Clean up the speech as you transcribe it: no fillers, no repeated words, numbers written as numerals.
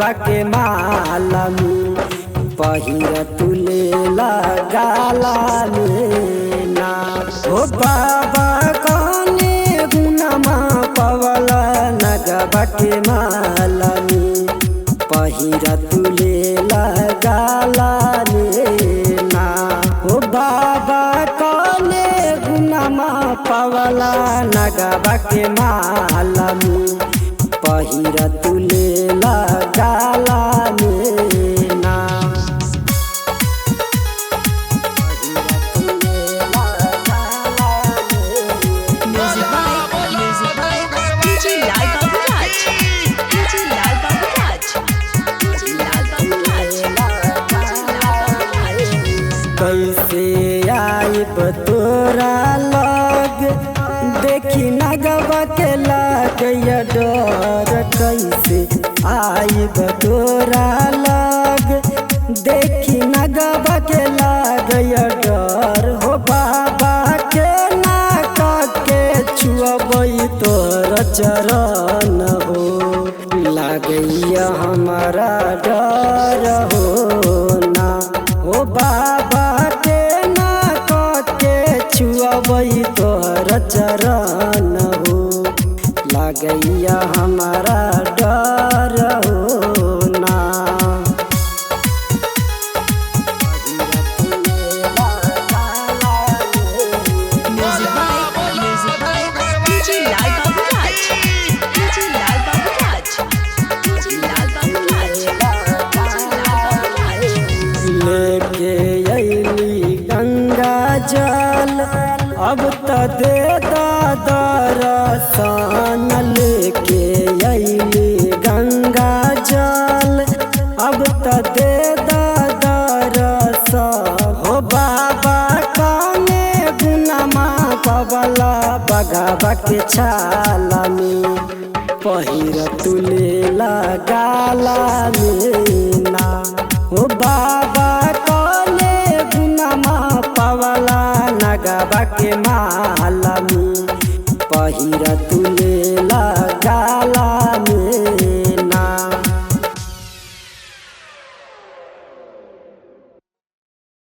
नगबा के माला में पहिर तुले लगाला लेना हो बाबा कौने गुनमा पवला नगबा के माला में पहिर तुले लगाला लेना हो बाबा कौने गुनमा पवला नगबा के माला में पहिर तुले लगाला लेना कैसे आइब तोरा लग देखी नगबा के लागय डर कैसे आइब तोरा लग देखी नगबा के लागय डर हो बाबा के नाक के छुअबै तोर चरण हो लागैया हमारा डर हो ना हो बाबा के नाक के छुअबै तोर चरण हो लागैया हमारा डर हो ना लेके अइली गंगा जल अब त दे दर्शन लेके अइली गंगा जल अब त दे दर्शन हो बाबा कौने गुनमा पवला बगबा के छाला में पहिर तुले लगाला लेना हो बाबा कौने गुनमा पवला नगबा के माला में पहिर तुले